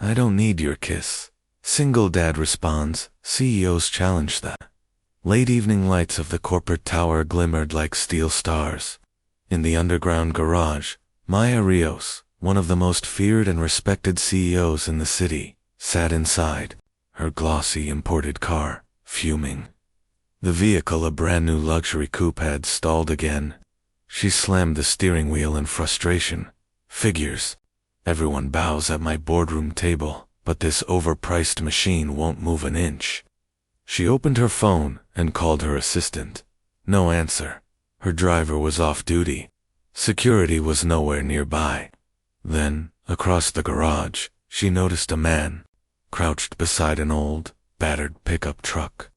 I don't need your kiss. Single dad responds, CEOs challenge that. Late evening lights of the corporate tower glimmered like steel stars. In the underground garage, Maya Rios, one of the most feared and respected CEOs in the city, sat inside, her glossy imported car, fuming. The vehicle, a brand new luxury coupe, had stalled again. She slammed the steering wheel in frustration. Figures. Everyone bows at my boardroom table, but this overpriced machine won't move an inch. She opened her phone and called her assistant. No answer. Her driver was off duty. Security was nowhere nearby. Then, across the garage, she noticed a man, crouched beside an old, battered pickup truck,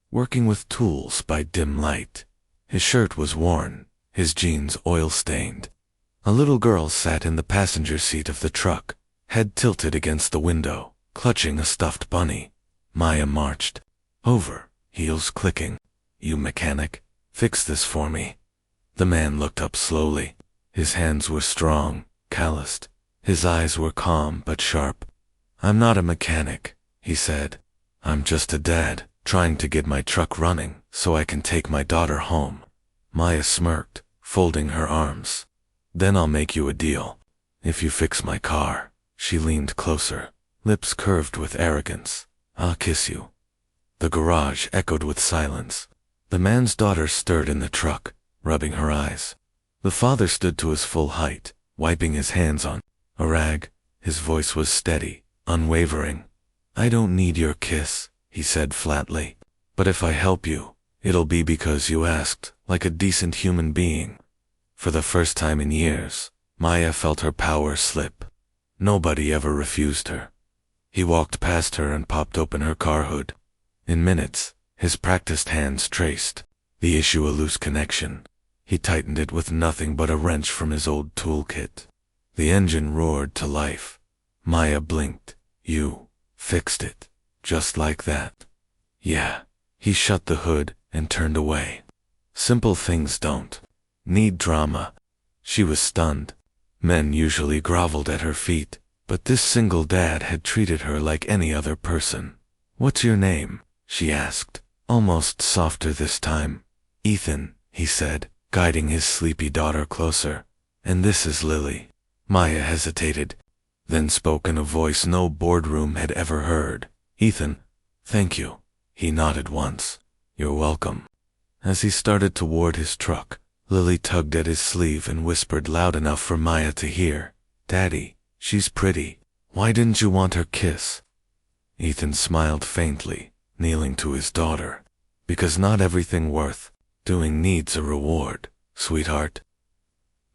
working with tools by dim light. His shirt was worn, his jeans oil-stained. A little girl sat in the passenger seat of the truck, head tilted against the window, clutching a stuffed bunny. Maya marched over, heels clicking. You mechanic, fix this for me. The man looked up slowly. His hands were strong, calloused. His eyes were calm but sharp. I'm not a mechanic, he said. I'm just a dad, trying to get my truck running so I can take my daughter home. Maya smirked, folding her arms. Then I'll make you a deal. If you fix my car. She leaned closer, lips curved with arrogance. I'll kiss you. The garage echoed with silence. The man's daughter stirred in the truck, rubbing her eyes. The father stood to his full height, wiping his hands on a rag. His voice was steady, unwavering. I don't need your kiss, he said flatly. But if I help you, it'll be because you asked, like a decent human being. For the first time in years, Maya felt her power slip. Nobody ever refused her. He walked past her and popped open her car hood. In minutes, his practiced hands traced the issue, a loose connection. He tightened it with nothing but a wrench from his old toolkit. The engine roared to life. Maya blinked. You fixed it, just like that. Yeah. He shut the hood and turned away. Simple things don't need drama. She was stunned. Men usually groveled at her feet, but this single dad had treated her like any other person. What's your name? She asked, almost softer this time. Ethan, he said, guiding his sleepy daughter closer. And this is Lily. Maya hesitated, then spoke in a voice no boardroom had ever heard. Ethan, thank you. He nodded once. You're welcome. As he started toward his truck, Lily tugged at his sleeve and whispered loud enough for Maya to hear. Daddy, she's pretty. Why didn't you want her kiss? Ethan smiled faintly, kneeling to his daughter. Because not everything worth doing needs a reward, sweetheart.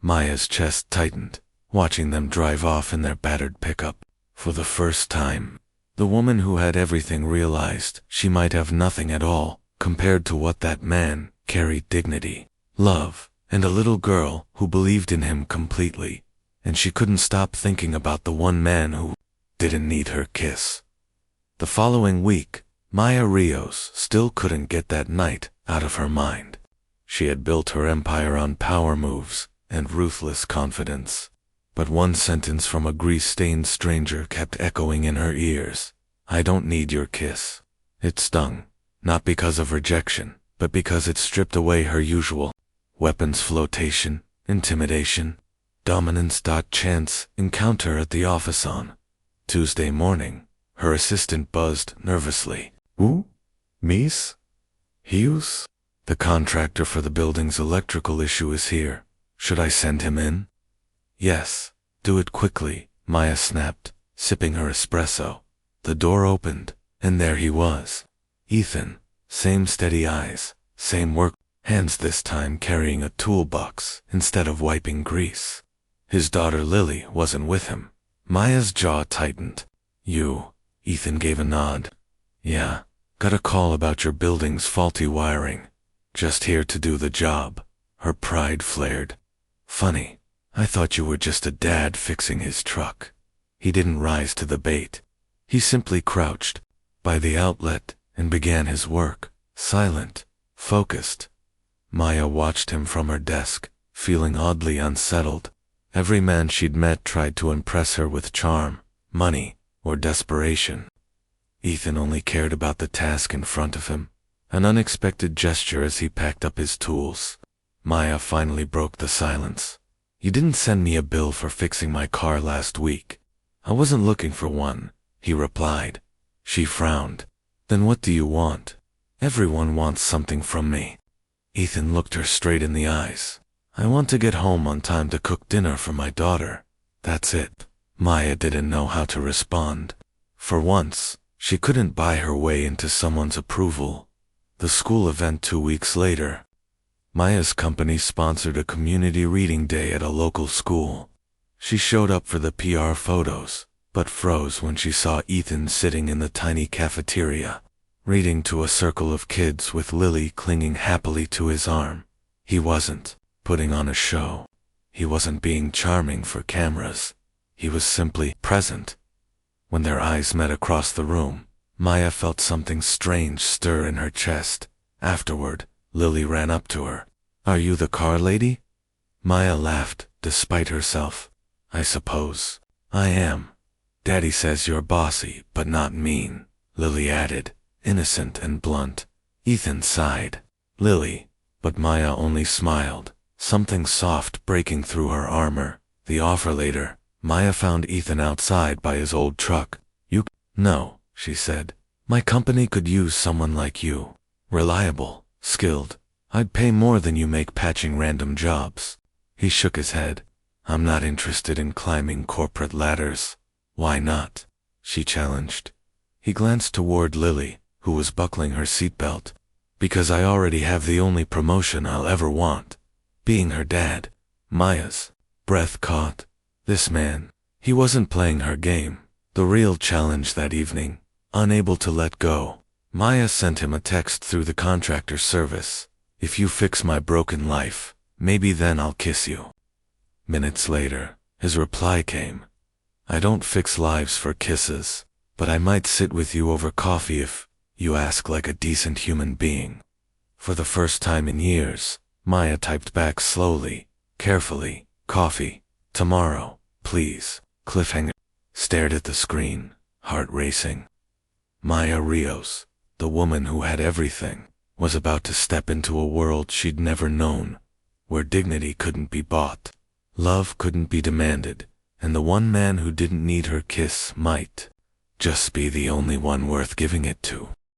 Maya's chest tightened, watching them drive off in their battered pickup. For the first time, the woman who had everything realized she might have nothing at all compared to what that man carried: dignity, love, and a little girl who believed in him completely. And she couldn't stop thinking about the one man who didn't need her kiss. The following week, Maya Rios still couldn't get that night out of her mind. She had built her empire on power moves and ruthless confidence. But one sentence from a grease-stained stranger kept echoing in her ears. I don't need your kiss. It stung, not because of rejection, but because it stripped away her usual weapons flotation, intimidation, dominance. Chance encounter at the office on Tuesday morning. Her assistant buzzed nervously. Who? Miss Hughes? The contractor for the building's electrical issue is here. Should I send him in? Yes, do it quickly, Maya snapped, sipping her espresso. The door opened, and there he was. Ethan, same steady eyes, same work, hands this time carrying a toolbox instead of wiping grease. His daughter Lily wasn't with him. Maya's jaw tightened. You, Ethan gave a nod. Yeah, got a call about your building's faulty wiring. Just here to do the job. Her pride flared. Funny, I thought you were just a dad fixing his truck. He didn't rise to the bait. He simply crouched by the outlet and began his work, silent, focused. Maya watched him from her desk, feeling oddly unsettled. Every man she'd met tried to impress her with charm, money, or desperation. Ethan only cared about the task in front of him, an unexpected gesture as he packed up his tools. Maya finally broke the silence. You didn't send me a bill for fixing my car last week. I wasn't looking for one, he replied. She frowned. Then what do you want? Everyone wants something from me. Ethan looked her straight in the eyes. I want to get home on time to cook dinner for my daughter. That's it. Maya didn't know how to respond. For once, she couldn't buy her way into someone's approval. The school event 2 weeks later. Maya's company sponsored a community reading day at a local school. She showed up for the PR photos, but froze when she saw Ethan sitting in the tiny cafeteria, reading to a circle of kids with Lily clinging happily to his arm. He wasn't putting on a show. He wasn't being charming for cameras. He was simply present. When their eyes met across the room, Maya felt something strange stir in her chest. Afterward, Lily ran up to her. Are you the car lady? Maya laughed, despite herself. I suppose I am. Daddy says you're bossy, but not mean, Lily added, innocent and blunt. Ethan sighed. Lily, but Maya only smiled, something soft breaking through her armor. The offer later, Maya found Ethan outside by his old truck. No, she said. My company could use someone like you. Reliable, skilled. I'd pay more than you make patching random jobs. He shook his head. I'm not interested in climbing corporate ladders. Why not? She challenged. He glanced toward Lily, who was buckling her seatbelt. Because I already have the only promotion I'll ever want. Being her dad. Maya's breath caught. This man, he wasn't playing her game. The real challenge that evening. Unable to let go, Maya sent him a text through the Contractor service. If you fix my broken life, maybe then I'll kiss you. Minutes later, his reply came. I don't fix lives for kisses, but I might sit with you over coffee if you ask like a decent human being. For the first time in years, Maya typed back slowly, carefully, coffee, tomorrow, please, cliffhanger. Stared at the screen, heart racing. Maya Rios, the woman who had everything, was about to step into a world she'd never known, where dignity couldn't be bought, love couldn't be demanded, and the one man who didn't need her kiss might just be the only one worth giving it to.